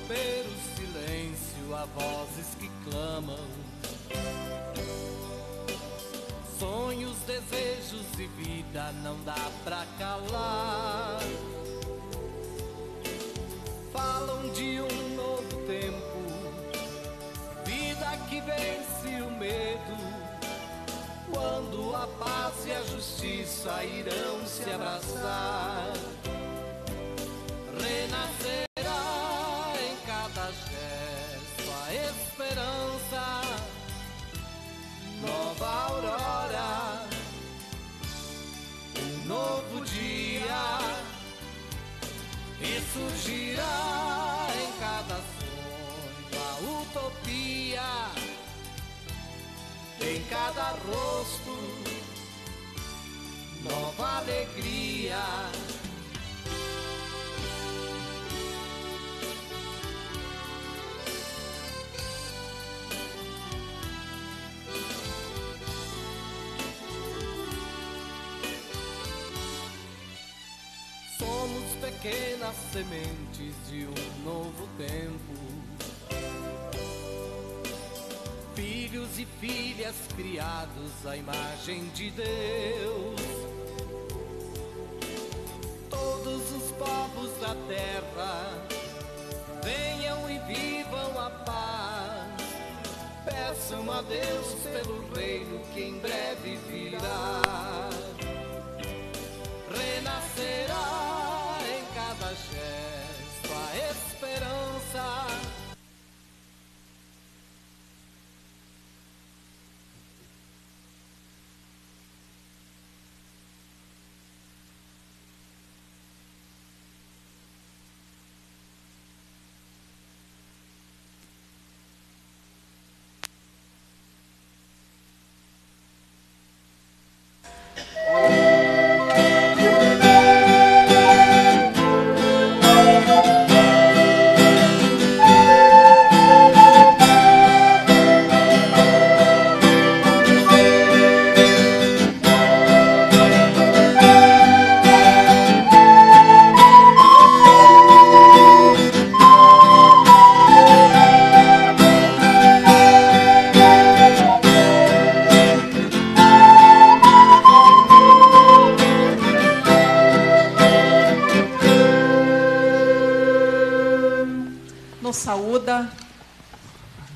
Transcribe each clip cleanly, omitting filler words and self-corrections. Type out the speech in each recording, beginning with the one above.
romper o silêncio, há vozes que clamam. Sonhos, desejos e vida não dá pra calar. Falam de um novo tempo, vida que vence o medo, quando a paz e a justiça irão se abraçar. Renascerá em cada gesto a esperança, nova aurora, um novo dia, e surgirá em cada sonho a utopia, em cada rosto, nova alegria. Somos pequenas sementes de um novo tempo, filhos e filhas criados à imagem de Deus. Todos os povos da terra, venham e vivam a paz. Peçam a Deus pelo reino que em breve virá. Renascerá em cada gesto a esperança.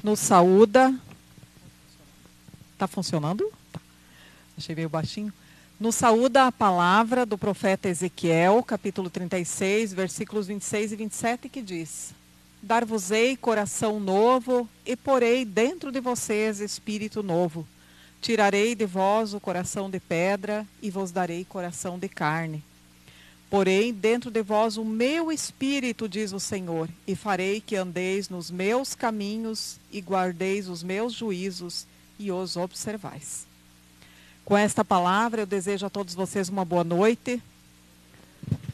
Nos saúda. Tá funcionando? Tá. Achei meio baixinho. Nos saúda a palavra do profeta Ezequiel, capítulo 36, versículos 26 e 27, que diz: Dar-vos-ei coração novo e porei dentro de vocês espírito novo. Tirarei de vós o coração de pedra e vos darei coração de carne. Porém, dentro de vós o meu espírito, diz o Senhor, e farei que andeis nos meus caminhos e guardeis os meus juízos e os observais. Com esta palavra, eu desejo a todos vocês uma boa noite.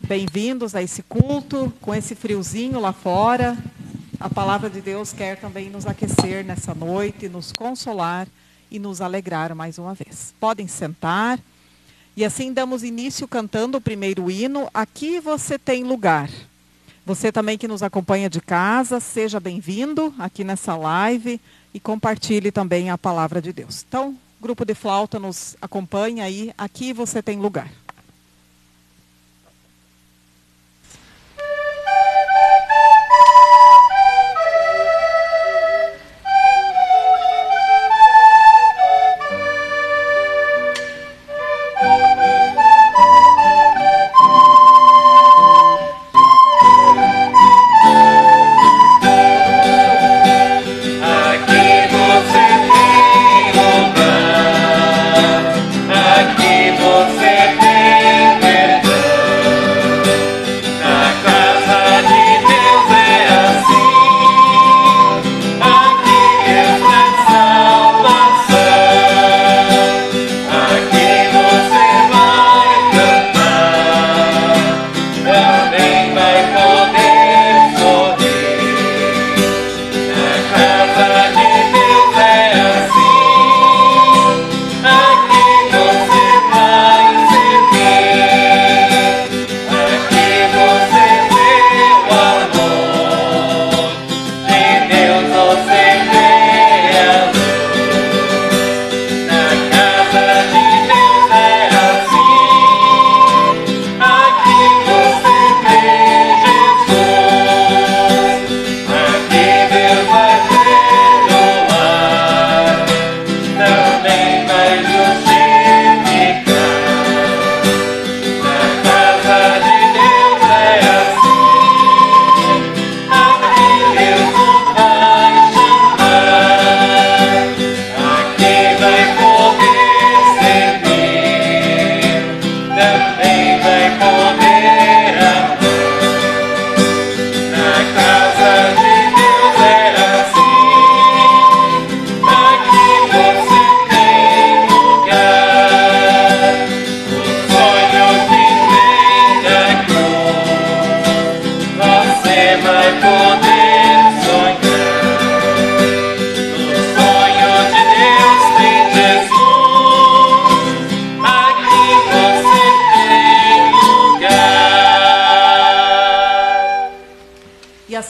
Bem-vindos a esse culto, com esse friozinho lá fora. A palavra de Deus quer também nos aquecer nessa noite, nos consolar e nos alegrar mais uma vez. Podem sentar. E assim damos início cantando o primeiro hino, Aqui Você Tem Lugar. Você também que nos acompanha de casa, seja bem-vindo aqui nessa live e compartilhe também a palavra de Deus. Então, o grupo de flauta nos acompanha aí, Aqui Você Tem Lugar. Aqui você tem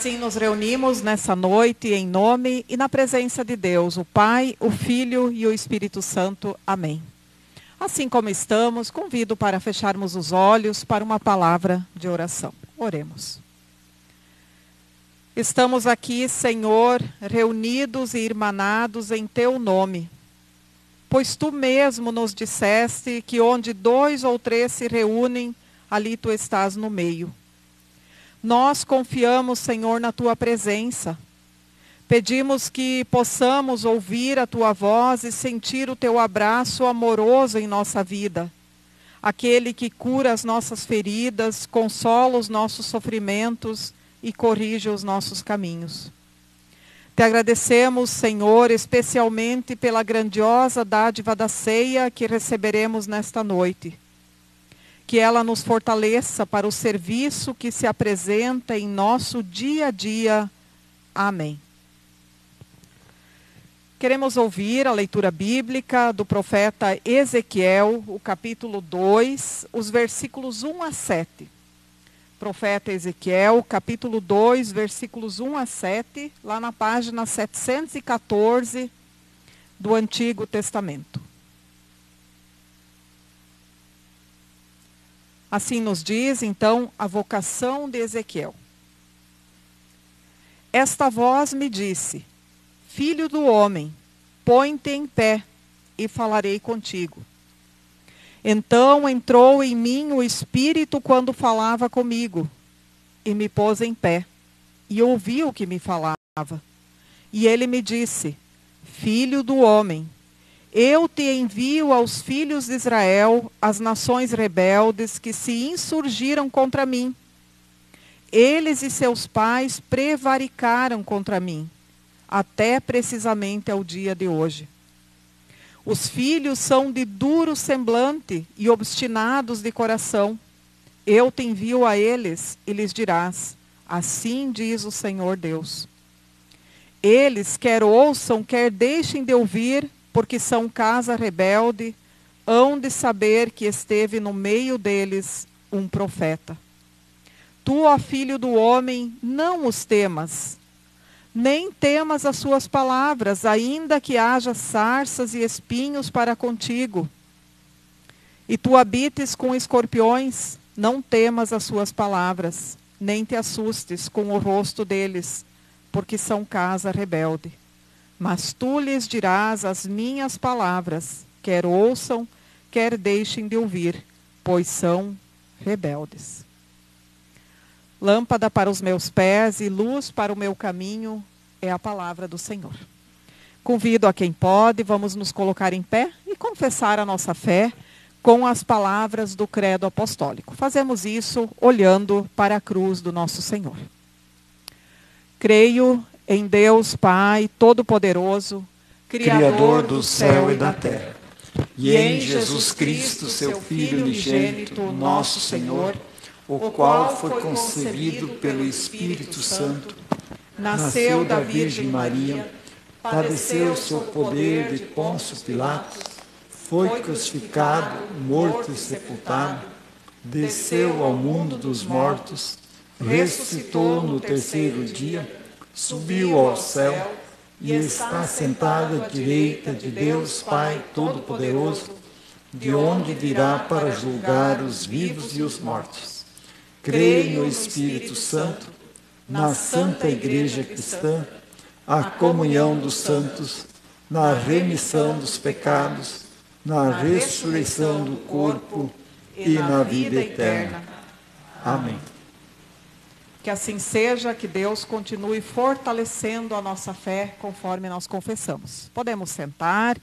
Assim nos reunimos nessa noite em nome e na presença de Deus, o Pai, o Filho e o Espírito Santo. Amém. Assim como estamos, convido para fecharmos os olhos para uma palavra de oração. Oremos. Estamos aqui, Senhor, reunidos e irmanados em Teu nome, pois Tu mesmo nos disseste que onde 2 ou 3 se reúnem, ali Tu estás no meio. Nós confiamos, Senhor, na Tua presença. Pedimos que possamos ouvir a Tua voz e sentir o Teu abraço amoroso em nossa vida. Aquele que cura as nossas feridas, consola os nossos sofrimentos e corrige os nossos caminhos. Te agradecemos, Senhor, especialmente pela grandiosa dádiva da ceia que receberemos nesta noite. Que ela nos fortaleça para o serviço que se apresenta em nosso dia a dia. Amém. Queremos ouvir a leitura bíblica do profeta Ezequiel, o capítulo 2, os versículos 1 a 7. Profeta Ezequiel, capítulo 2, versículos 1 a 7, lá na página 714 do Antigo Testamento. Assim nos diz, então, a vocação de Ezequiel. Esta voz me disse: Filho do homem, põe-te em pé e falarei contigo. Então entrou em mim o Espírito quando falava comigo, e me pôs em pé, e ouvi o que me falava. E ele me disse: Filho do homem, eu te envio aos filhos de Israel, as nações rebeldes que se insurgiram contra mim. Eles e seus pais prevaricaram contra mim, até precisamente ao dia de hoje. Os filhos são de duro semblante e obstinados de coração. Eu te envio a eles e lhes dirás: assim diz o Senhor Deus. Eles quer ouçam, quer deixem de ouvir, porque são casa rebelde, hão de saber que esteve no meio deles um profeta. Tu, ó filho do homem, não os temas, nem temas as suas palavras, ainda que haja sarças e espinhos para contigo. E tu habites com escorpiões, não temas as suas palavras, nem te assustes com o rosto deles, porque são casa rebelde. Mas tu lhes dirás as minhas palavras, quer ouçam, quer deixem de ouvir, pois são rebeldes. Lâmpada para os meus pés e luz para o meu caminho é a palavra do Senhor. Convido a quem pode, vamos nos colocar em pé e confessar a nossa fé com as palavras do credo apostólico. Fazemos isso olhando para a cruz do nosso Senhor. Creio em Deus Pai Todo-Poderoso, Criador do céu e da terra, e em Jesus Cristo, seu Filho unigênito, nosso Senhor, o qual foi concebido pelo Espírito Santo, nasceu da Virgem Maria, padeceu sob o poder de Pôncio Pilatos, foi crucificado, morto e sepultado, desceu ao mundo dos mortos, ressuscitou no terceiro dia, subiu ao céu e está sentado à direita de Deus Pai Todo-Poderoso, de onde virá para julgar os vivos e os mortos. Creio no Espírito Santo, na Santa Igreja Cristã, a comunhão dos santos, na remissão dos pecados, na ressurreição do corpo e na vida eterna. Amém. Que assim seja, que Deus continue fortalecendo a nossa fé conforme nós confessamos. Podemos sentar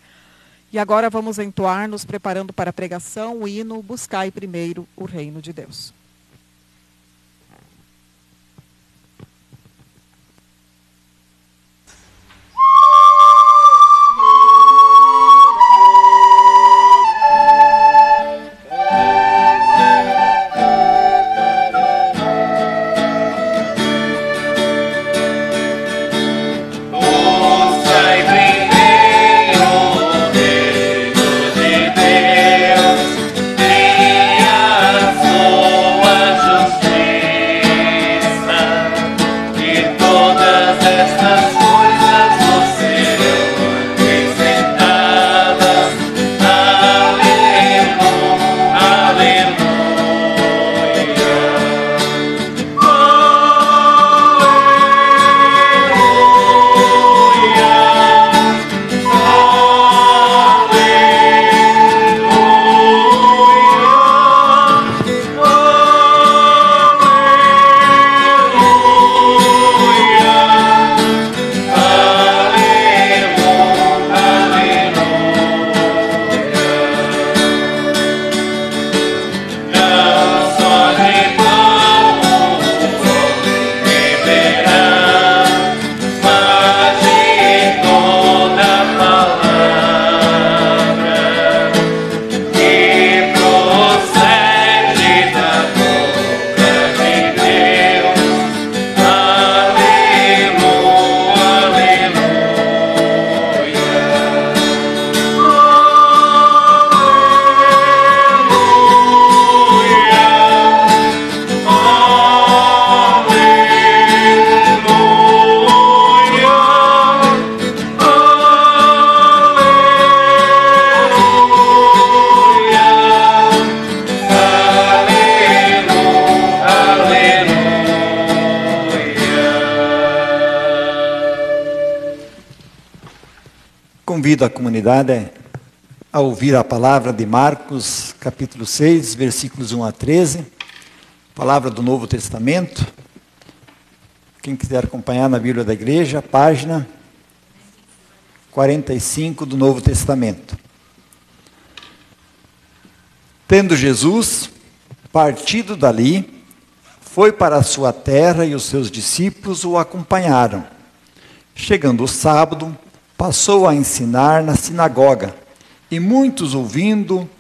e agora vamos entoar, nos preparando para a pregação, o hino Buscai primeiro o reino de Deus. Deus, minha sua Convido a comunidade a ouvir a palavra de Marcos, capítulo 6, versículos 1 a 13, palavra do Novo Testamento. Quem quiser acompanhar na Bíblia da Igreja, página 45 do Novo Testamento. Tendo Jesus partido dali, foi para a sua terra e os seus discípulos o acompanharam. Chegando o sábado, passou a ensinar na sinagoga, e muitos ouvindo-o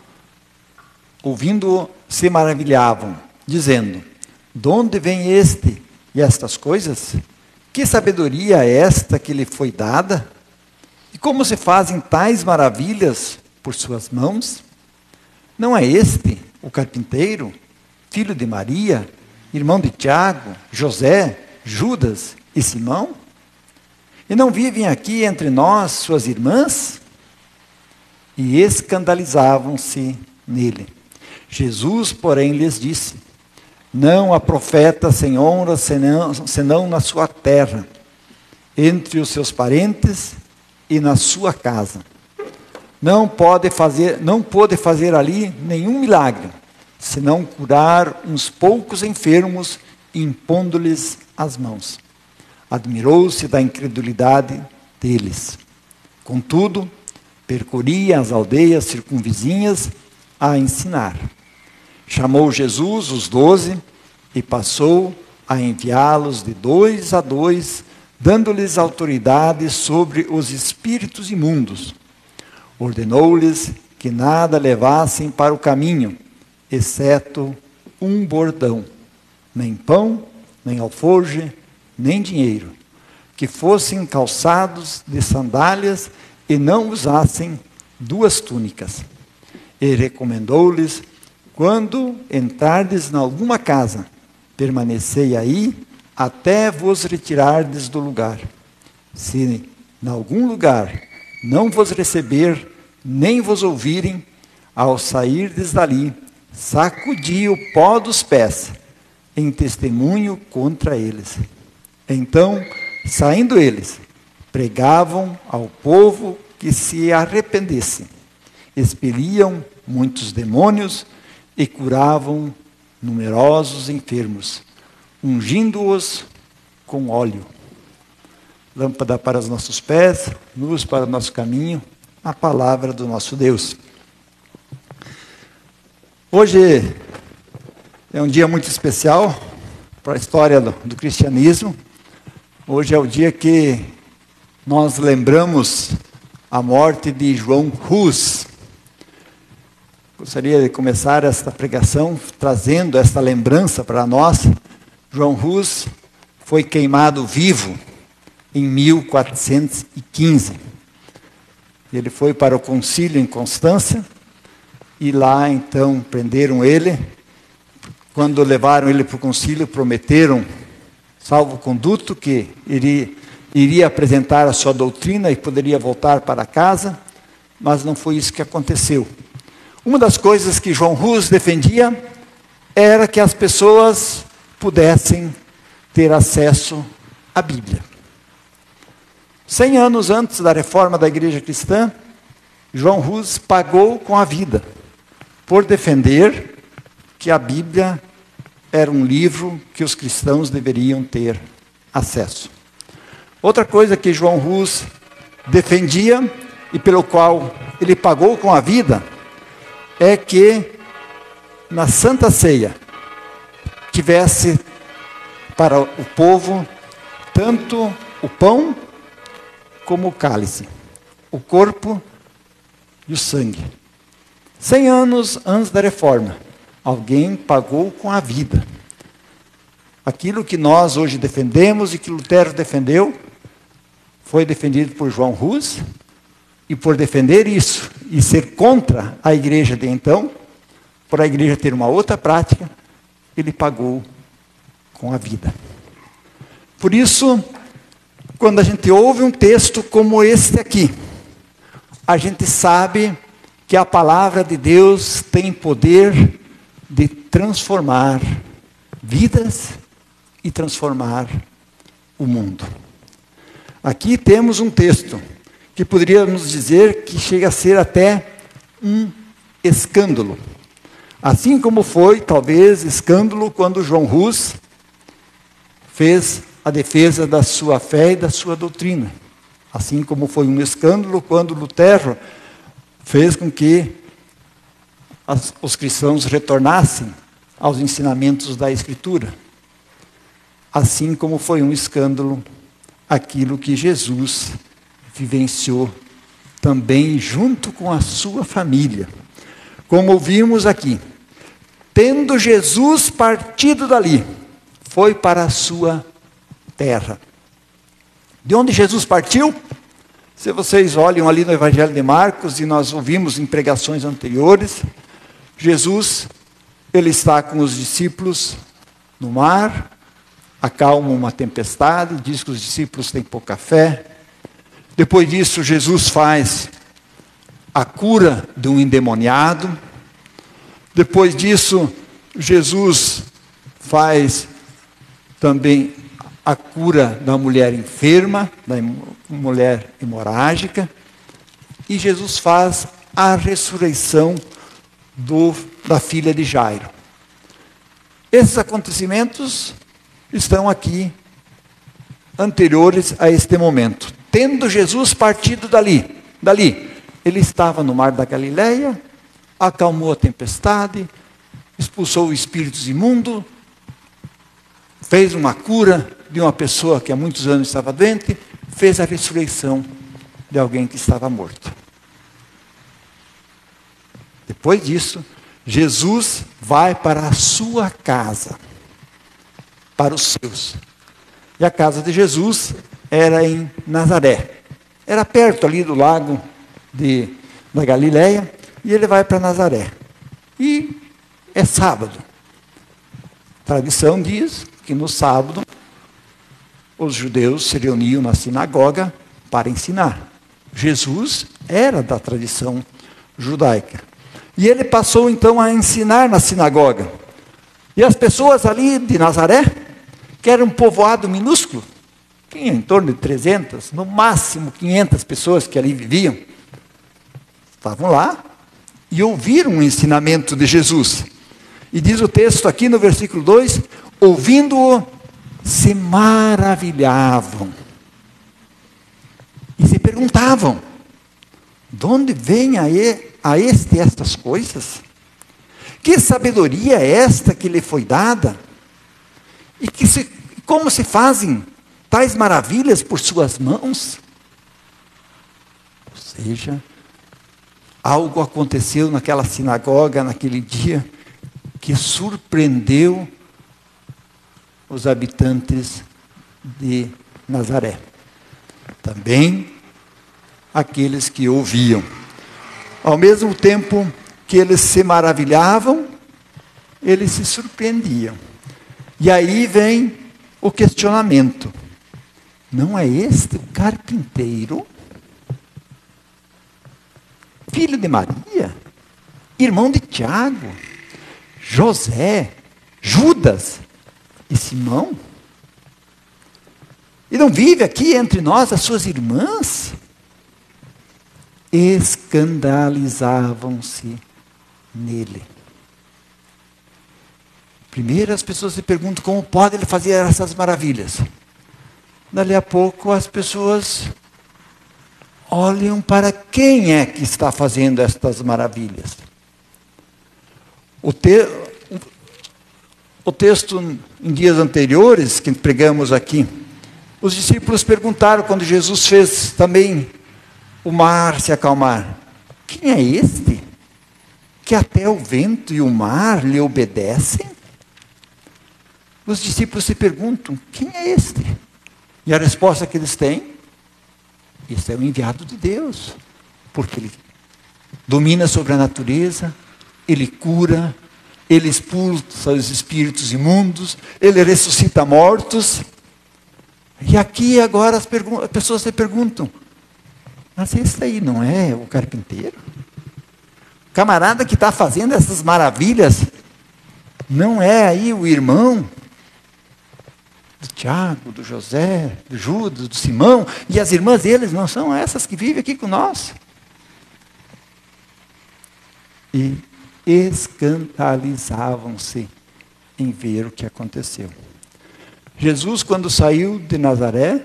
se maravilhavam, dizendo: de onde vem este e estas coisas? Que sabedoria é esta que lhe foi dada? E como se fazem tais maravilhas por suas mãos? Não é este o carpinteiro, filho de Maria, irmão de Tiago, José, Judas e Simão? E não vivem aqui entre nós suas irmãs? E escandalizavam-se nele. Jesus, porém, lhes disse: não há profeta sem honra senão na sua terra, entre os seus parentes e na sua casa. Não pôde fazer ali nenhum milagre, senão curar uns poucos enfermos, impondo-lhes as mãos. Admirou-se da incredulidade deles. Contudo, percorria as aldeias circunvizinhas a ensinar. Chamou Jesus os 12 e passou a enviá-los de 2 a 2, dando-lhes autoridade sobre os espíritos imundos. Ordenou-lhes que nada levassem para o caminho, exceto um bordão, nem pão, nem alforje, nem dinheiro, que fossem calçados de sandálias e não usassem 2 túnicas. E recomendou-lhes: quando entrardes em alguma casa, permanecei aí até vos retirardes do lugar. Se em algum lugar não vos receber, nem vos ouvirem, ao sairdes dali, sacudi o pó dos pés, em testemunho contra eles. Então, saindo eles, pregavam ao povo que se arrependesse, expeliam muitos demônios e curavam numerosos enfermos, ungindo-os com óleo. Lâmpada para os nossos pés, luz para o nosso caminho, a palavra do nosso Deus. Hoje é um dia muito especial para a história do cristianismo. Hoje é o dia que nós lembramos a morte de João Hus. Gostaria de começar esta pregação trazendo esta lembrança para nós. João Hus foi queimado vivo em 1415. Ele foi para o concílio em Constância e lá então prenderam ele. Quando levaram ele para o concílio, prometeram salvo-conduto, que iria apresentar a sua doutrina e poderia voltar para casa, mas não foi isso que aconteceu. Uma das coisas que João Hus defendia era que as pessoas pudessem ter acesso à Bíblia. 100 anos antes da reforma da Igreja Cristã, João Hus pagou com a vida por defender que a Bíblia era um livro que os cristãos deveriam ter acesso. Outra coisa que João Hus defendia e pelo qual ele pagou com a vida é que na Santa Ceia tivesse para o povo tanto o pão como o cálice, o corpo e o sangue. 100 anos antes da reforma, alguém pagou com a vida. Aquilo que nós hoje defendemos e que Lutero defendeu, foi defendido por João Hus, e por defender isso e ser contra a igreja de então, por a igreja ter uma outra prática, ele pagou com a vida. Por isso, quando a gente ouve um texto como este aqui, a gente sabe que a palavra de Deus tem poder de transformar vidas e transformar o mundo. Aqui temos um texto que poderíamos dizer que chega a ser até um escândalo. Assim como foi, talvez, escândalo quando João Hus fez a defesa da sua fé e da sua doutrina. Assim como foi um escândalo quando Lutero fez com que os cristãos retornassem aos ensinamentos da Escritura. Assim como foi um escândalo aquilo que Jesus vivenciou também junto com a sua família. Como ouvimos aqui, tendo Jesus partido dali, foi para a sua terra. De onde Jesus partiu? Se vocês olham ali no Evangelho de Marcos, e nós ouvimos em pregações anteriores, Jesus, ele está com os discípulos no mar, acalma uma tempestade, diz que os discípulos têm pouca fé. Depois disso, Jesus faz a cura de um endemoniado. Depois disso, Jesus faz também a cura da mulher enferma, da mulher hemorrágica. E Jesus faz a ressurreição da filha de Jairo. Esses acontecimentos estão aqui, anteriores a este momento. Tendo Jesus partido dali, ele estava no mar da Galileia, acalmou a tempestade, expulsou espíritos imundos, fez uma cura de uma pessoa que há muitos anos estava doente, fez a ressurreição de alguém que estava morto. Depois disso, Jesus vai para a sua casa, para os seus. E a casa de Jesus era em Nazaré. Era perto ali do lago da Galileia, e ele vai para Nazaré. E é sábado. A tradição diz que no sábado os judeus se reuniam na sinagoga para ensinar. Jesus era da tradição judaica. E ele passou então a ensinar na sinagoga. E as pessoas ali de Nazaré, que era um povoado minúsculo, tinha em torno de 300, no máximo 500 pessoas que ali viviam, estavam lá e ouviram o ensinamento de Jesus. E diz o texto aqui no versículo 2, ouvindo-o, se maravilhavam. E se perguntavam, de onde vem a estas coisas? Que sabedoria é esta que lhe foi dada? E como se fazem tais maravilhas por suas mãos? Ou seja, algo aconteceu naquela sinagoga, naquele dia, que surpreendeu os habitantes de Nazaré. Também aqueles que ouviam. Ao mesmo tempo que eles se maravilhavam, eles se surpreendiam. E aí vem o questionamento. Não é este o carpinteiro? Filho de Maria? Irmão de Tiago? José? Judas? E Simão? E não vive aqui entre nós as suas irmãs? Escandalizavam-se nele. Primeiro as pessoas se perguntam como pode ele fazer essas maravilhas. Dali a pouco as pessoas olham para quem é que está fazendo estas maravilhas. O texto em dias anteriores que pregamos aqui, os discípulos perguntaram quando Jesus fez também o mar se acalmar. Quem é este que até o vento e o mar lhe obedecem? Os discípulos se perguntam, quem é este? E a resposta que eles têm, este é o enviado de Deus, porque ele domina sobre a natureza, ele cura, ele expulsa os espíritos imundos, ele ressuscita mortos. E aqui agora as pessoas se perguntam, mas esse aí não é o carpinteiro? O camarada que está fazendo essas maravilhas, não é aí o irmão do Tiago, do José, do Judas, do Simão, e as irmãs deles não são essas que vivem aqui com nós. E escandalizavam-se em ver o que aconteceu. Jesus, quando saiu de Nazaré,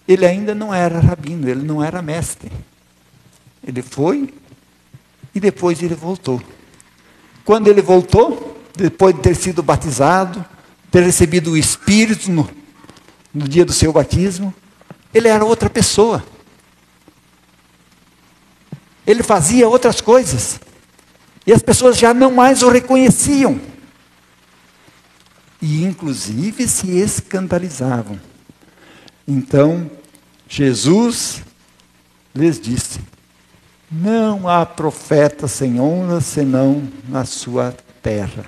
ele ainda não era rabino, ele não era mestre. Ele foi e depois ele voltou. Quando ele voltou, depois de ter sido batizado, ter recebido o Espírito no dia do seu batismo, ele era outra pessoa. Ele fazia outras coisas. E as pessoas já não mais o reconheciam. E inclusive se escandalizavam. Então, Jesus lhes disse: não há profeta sem honra senão na sua terra.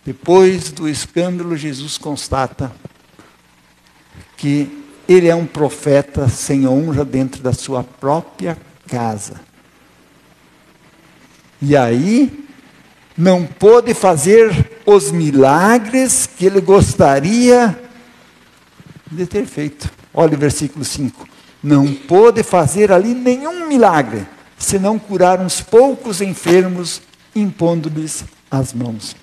Depois do escândalo, Jesus constata que ele é um profeta sem honra dentro da sua própria casa. E aí, não pôde fazer os milagres que ele gostaria de ter feito. Olha o versículo 5. Não pôde fazer ali nenhum milagre, senão curar uns poucos enfermos, impondo-lhes as mãos.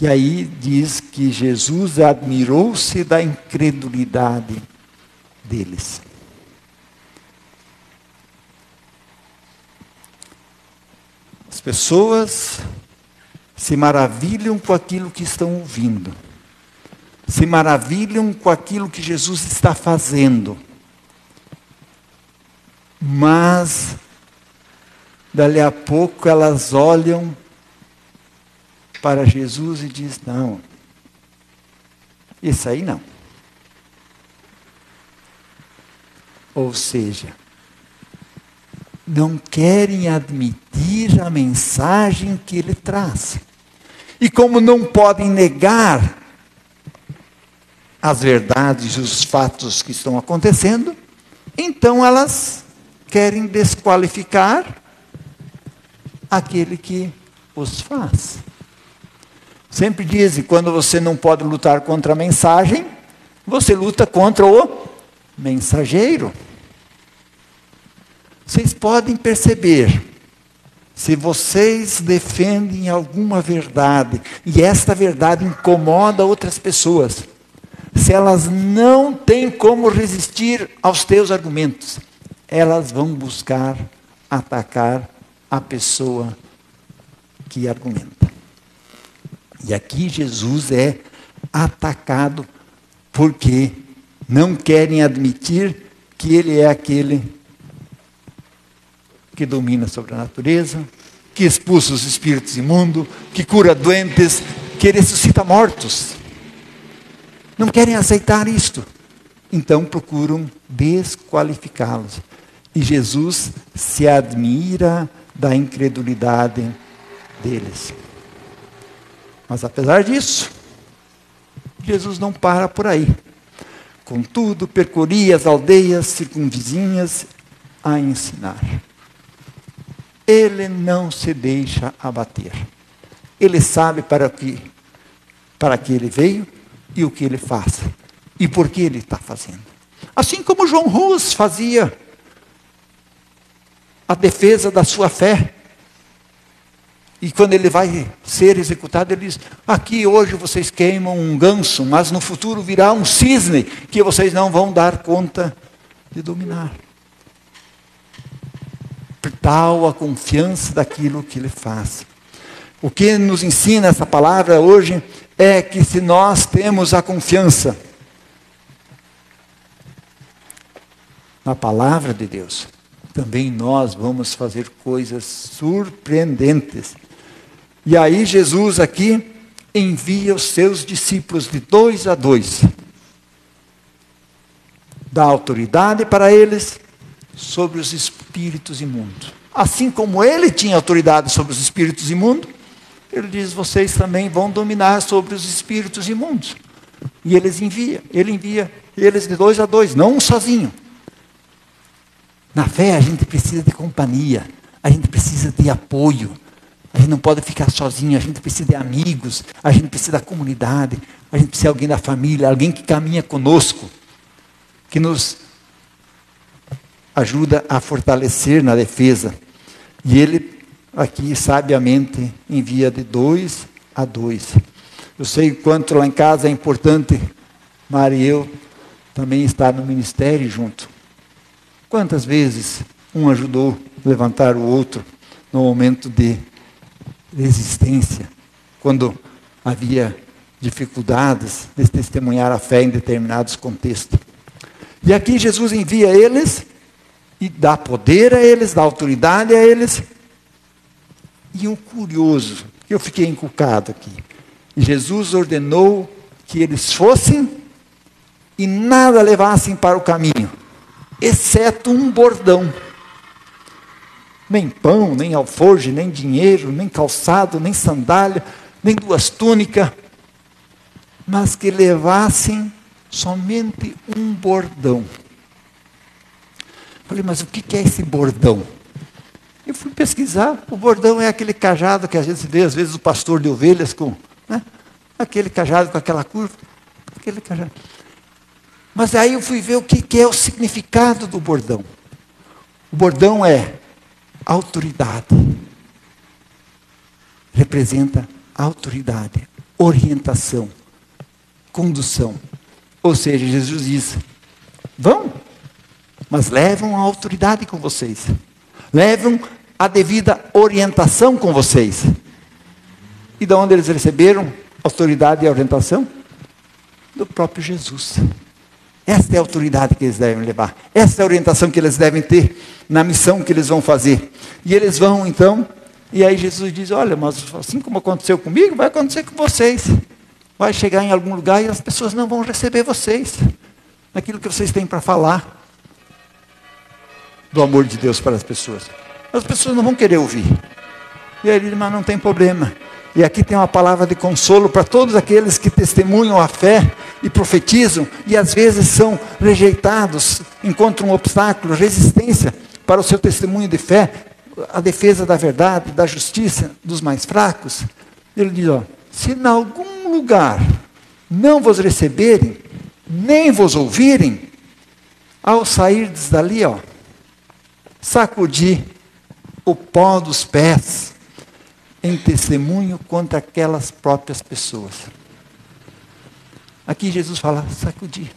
E aí diz que Jesus admirou-se da incredulidade deles. As pessoas se maravilham com aquilo que estão ouvindo. Se maravilham com aquilo que Jesus está fazendo. Mas, dali a pouco, elas olham para Jesus e dizem: não, isso aí não. Ou seja, não querem admitir a mensagem que ele traz. E como não podem negar as verdades e os fatos que estão acontecendo, então elas querem desqualificar aquele que os faz. Sempre dizem, quando você não pode lutar contra a mensagem, você luta contra o mensageiro. Vocês podem perceber, se vocês defendem alguma verdade, e esta verdade incomoda outras pessoas, se elas não têm como resistir aos teus argumentos, elas vão buscar atacar a pessoa que argumenta. E aqui Jesus é atacado porque não querem admitir que ele é aquele que domina sobre a natureza, que expulsa os espíritos imundos, que cura doentes, que ressuscita mortos. Não querem aceitar isto. Então procuram desqualificá-los. E Jesus se admira da incredulidade deles. Mas apesar disso, Jesus não para por aí. Contudo, percorria as aldeias circunvizinhas a ensinar. Ele não se deixa abater. Ele sabe para que ele veio e o que ele faz. E por que ele está fazendo. Assim como João Hus fazia a defesa da sua fé. E quando ele vai ser executado, ele diz: aqui hoje vocês queimam um ganso, mas no futuro virá um cisne que vocês não vão dar conta de dominar. Tal a confiança daquilo que ele faz. O que nos ensina essa palavra hoje é que se nós temos a confiança na palavra de Deus, também nós vamos fazer coisas surpreendentes. E aí Jesus aqui envia os seus discípulos de 2 a 2. Dá autoridade para eles sobre os espíritos imundos. Assim como ele tinha autoridade sobre os espíritos imundos, ele diz: vocês também vão dominar sobre os espíritos imundos. E ele envia eles de 2 a 2, não um sozinho. Na fé a gente precisa de companhia, a gente precisa de apoio. A gente não pode ficar sozinho, a gente precisa de amigos, a gente precisa da comunidade, a gente precisa de alguém da família, alguém que caminha conosco, que nos ajuda a fortalecer na defesa. E ele aqui sabiamente envia de 2 a 2. Eu sei quanto lá em casa é importante, Mari e eu, também estar no ministério junto. Quantas vezes um ajudou a levantar o outro no momento de resistência, quando havia dificuldades de testemunhar a fé em determinados contextos. E aqui Jesus envia eles e dá poder a eles, dá autoridade a eles. E um curioso, que eu fiquei encucado aqui. Jesus ordenou que eles fossem e nada levassem para o caminho, exceto um bordão. Nem pão, nem alforje, nem dinheiro, nem calçado, nem sandália, nem 2 túnicas, mas que levassem somente um bordão. Falei, mas o que é esse bordão? Eu fui pesquisar. O bordão é aquele cajado que a gente vê, às vezes, o pastor de ovelhas com, né? Aquele cajado com aquela curva. Aquele cajado. Mas aí eu fui ver o que é o significado do bordão. O bordão é autoridade. Representa autoridade, orientação, condução. Ou seja, Jesus diz, vão, mas levam a autoridade com vocês. Levam a devida orientação com vocês. E de onde eles receberam autoridade e orientação? Do próprio Jesus. Esta é a autoridade que eles devem levar. Esta é a orientação que eles devem ter na missão que eles vão fazer. E eles vão então, e aí Jesus diz, olha, mas assim como aconteceu comigo, vai acontecer com vocês. Vai chegar em algum lugar e as pessoas não vão receber vocês. Naquilo que vocês têm para falar. Do amor de Deus para as pessoas. As pessoas não vão querer ouvir. E aí ele diz, mas não tem problema. E aqui tem uma palavra de consolo para todos aqueles que testemunham a fé e profetizam, e às vezes são rejeitados, encontram obstáculos, resistência para o seu testemunho de fé, a defesa da verdade, da justiça, dos mais fracos. Ele diz, ó, se em algum lugar não vos receberem, nem vos ouvirem, ao sairdes dali, ó, sacudi o pó dos pés em testemunho contra aquelas próprias pessoas. Aqui Jesus fala, sacudir.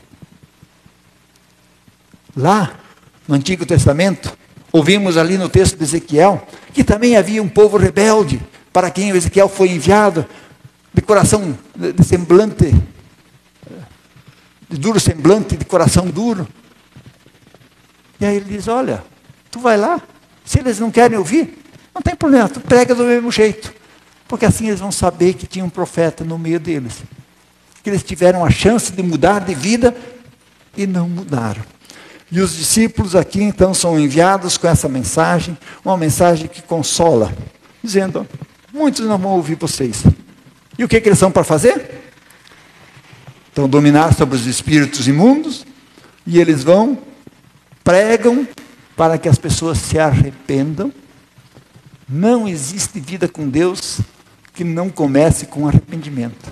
Lá, no Antigo Testamento, ouvimos ali no texto de Ezequiel, que também havia um povo rebelde, para quem o Ezequiel foi enviado, de coração, de semblante, de duro semblante, de coração duro. E aí ele diz, olha, tu vai lá, se eles não querem ouvir, não tem problema, tu prega do mesmo jeito. Porque assim eles vão saber que tinha um profeta no meio deles. Que eles tiveram a chance de mudar de vida e não mudaram. E os discípulos aqui então são enviados com essa mensagem, uma mensagem que consola, dizendo, muitos não vão ouvir vocês. E o que eles são para fazer? Então dominar sobre os espíritos imundos, e eles vão, pregam para que as pessoas se arrependam. Não existe vida com Deus que não comece com arrependimento.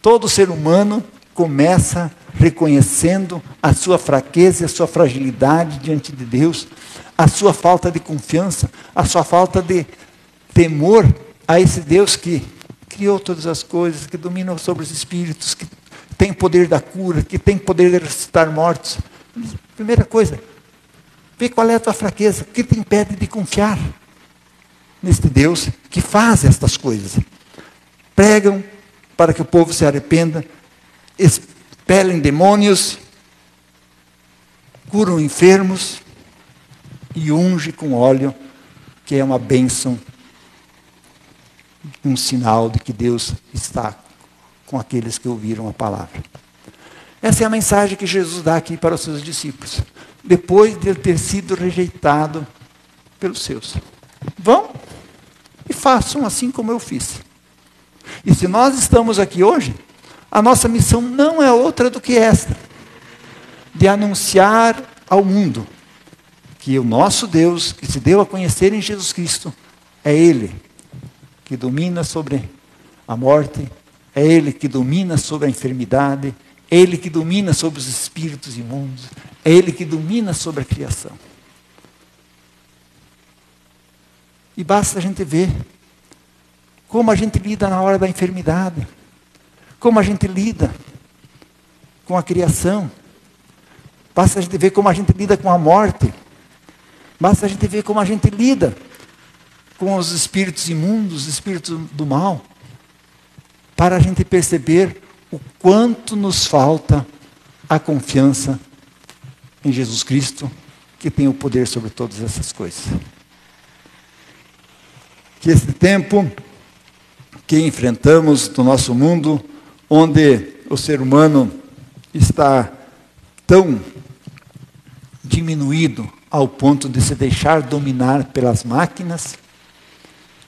Todo ser humano começa reconhecendo a sua fraqueza e a sua fragilidade diante de Deus, a sua falta de confiança, a sua falta de temor a esse Deus que criou todas as coisas, que domina sobre os espíritos, que tem poder da cura, que tem poder de ressuscitar mortos. Primeira coisa, vê qual é a tua fraqueza, o que te impede de confiar neste Deus que faz estas coisas. Pregam para que o povo se arrependa, expelem demônios, curam enfermos e unge com óleo, que é uma bênção, um sinal de que Deus está com aqueles que ouviram a palavra. Essa é a mensagem que Jesus dá aqui para os seus discípulos, depois de ele ter sido rejeitado pelos seus. Vão e façam assim como eu fiz. E se nós estamos aqui hoje, a nossa missão não é outra do que esta, de anunciar ao mundo que o nosso Deus, que se deu a conhecer em Jesus Cristo, é Ele que domina sobre a morte, é Ele que domina sobre a enfermidade, é Ele que domina sobre os espíritos imundos, é Ele que domina sobre a criação. E basta a gente ver como a gente lida na hora da enfermidade, como a gente lida com a criação, basta a gente ver como a gente lida com a morte, basta a gente ver como a gente lida com os espíritos imundos, os espíritos do mal, para a gente perceber o quanto nos falta a confiança em Jesus Cristo, que tem o poder sobre todas essas coisas. Que esse tempo que enfrentamos no nosso mundo, onde o ser humano está tão diminuído ao ponto de se deixar dominar pelas máquinas,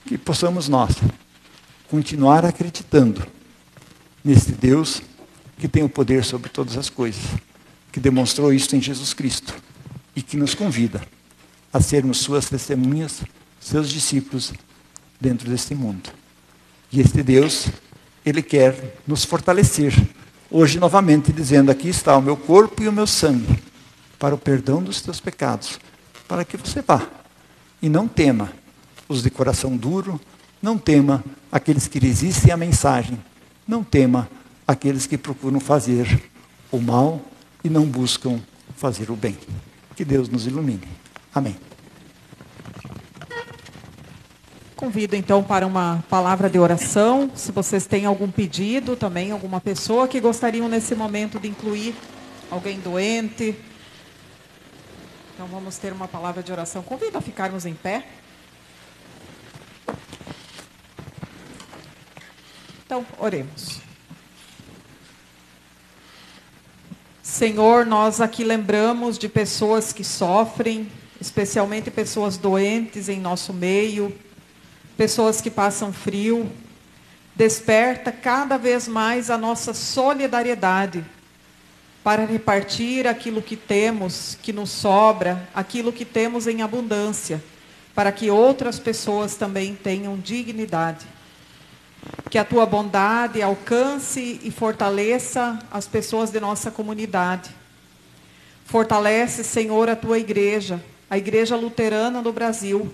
que possamos nós continuar acreditando nesse Deus que tem o poder sobre todas as coisas, que demonstrou isso em Jesus Cristo e que nos convida a sermos suas testemunhas, seus discípulos dentro deste mundo. E este Deus, Ele quer nos fortalecer, hoje novamente dizendo, aqui está o meu corpo e o meu sangue, para o perdão dos teus pecados, para que você vá e não tema os de coração duro, não tema aqueles que resistem à mensagem, não tema aqueles que procuram fazer o mal e não buscam fazer o bem. Que Deus nos ilumine. Amém. Convido então para uma palavra de oração. Se vocês têm algum pedido também, alguma pessoa que gostariam nesse momento de incluir alguém doente. Então vamos ter uma palavra de oração. Convido a ficarmos em pé. Então, oremos. Senhor, nós aqui lembramos de pessoas que sofrem, especialmente pessoas doentes em nosso meio, pessoas que passam frio. Desperta cada vez mais a nossa solidariedade para repartir aquilo que temos, que nos sobra, aquilo que temos em abundância, para que outras pessoas também tenham dignidade. Que a tua bondade alcance e fortaleça as pessoas de nossa comunidade. Fortalece, Senhor, a tua igreja, a Igreja Luterana no Brasil,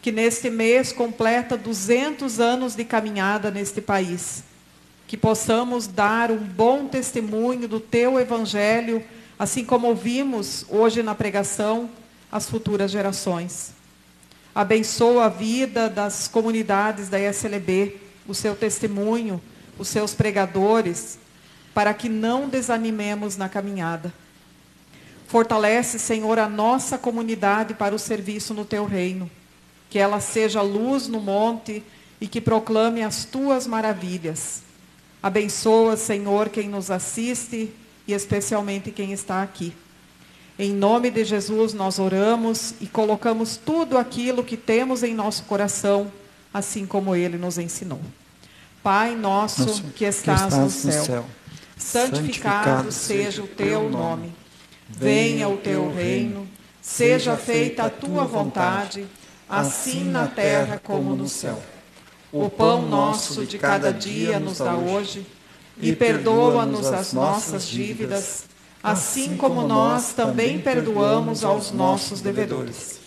que neste mês completa 200 anos de caminhada neste país. Que possamos dar um bom testemunho do teu evangelho, assim como ouvimos hoje na pregação, às futuras gerações. Abençoa a vida das comunidades da SLB, o seu testemunho, os seus pregadores, para que não desanimemos na caminhada. Fortalece, Senhor, a nossa comunidade para o serviço no teu reino. Que ela seja luz no monte e que proclame as tuas maravilhas. Abençoa, Senhor, quem nos assiste e especialmente quem está aqui. Em nome de Jesus nós oramos e colocamos tudo aquilo que temos em nosso coração, assim como Ele nos ensinou. Pai nosso que estás no céu, santificado seja o teu nome. Venha o teu reino, seja feita a tua vontade, assim na terra como no céu. O pão nosso de cada dia nos dá hoje, e perdoa-nos as nossas dívidas, assim como nós também perdoamos aos nossos devedores.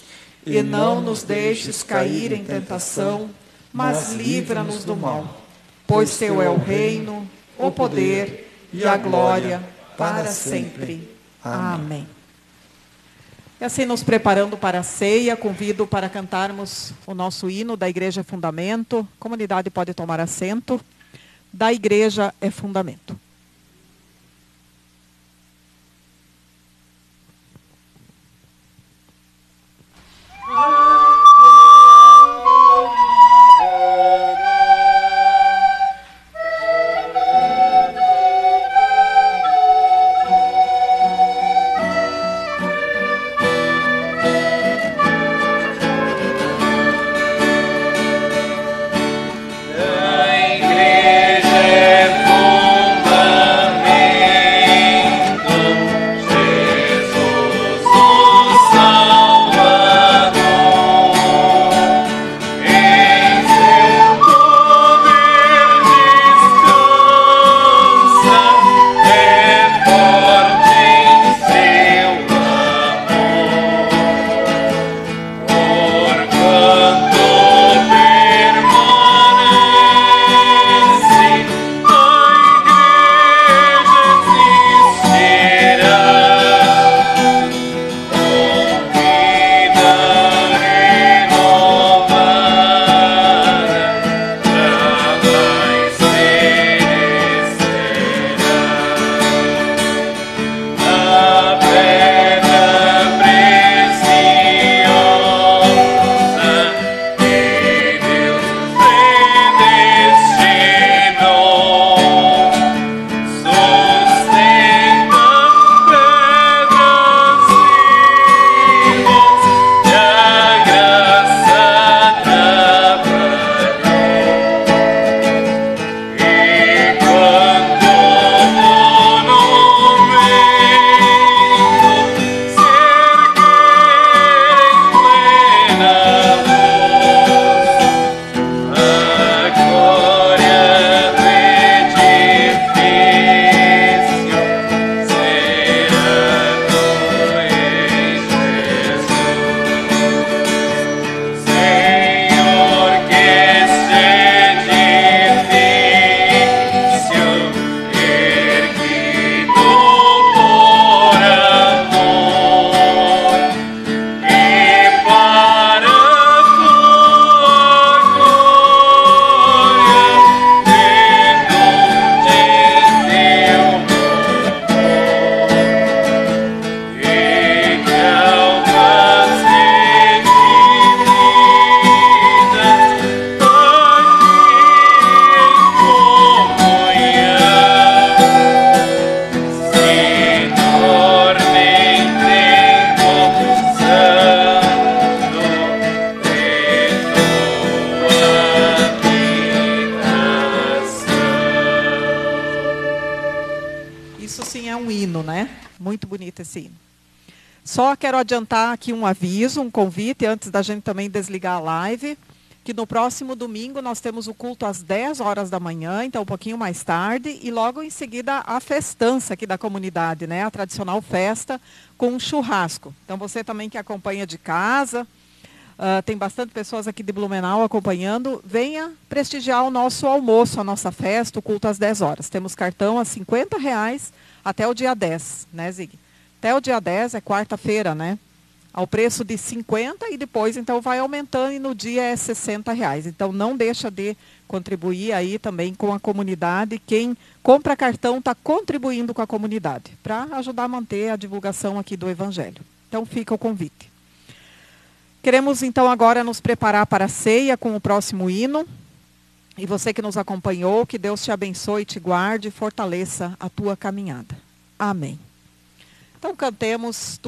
E não nos deixes cair em tentação, mas livra-nos do mal. Pois teu é o reino, o poder e a glória para sempre. Amém. E assim, nos preparando para a ceia, convido para cantarmos o nosso hino da Igreja é Fundamento. A comunidade pode tomar assento. Da Igreja é Fundamento. A igreja é fundamento. Muito bonito esse hino. Só quero adiantar aqui um aviso, um convite, antes da gente também desligar a live, que no próximo domingo nós temos o culto às 10 horas da manhã, então um pouquinho mais tarde, e logo em seguida a festança aqui da comunidade, né? A tradicional festa com um churrasco. Então você também que acompanha de casa, tem bastante pessoas aqui de Blumenau acompanhando, venha prestigiar o nosso almoço, a nossa festa, o culto às 10 horas. Temos cartão a R$50 até o dia 10, né, Zig? Até o dia 10 é quarta-feira, né? Ao preço de 50 e depois então vai aumentando e no dia é R$60. Então não deixa de contribuir aí também com a comunidade. Quem compra cartão está contribuindo com a comunidade para ajudar a manter a divulgação aqui do Evangelho. Então fica o convite. Queremos então agora nos preparar para a ceia com o próximo hino. E você que nos acompanhou, que Deus te abençoe, te guarde e fortaleça a tua caminhada. Amém. Então cantemos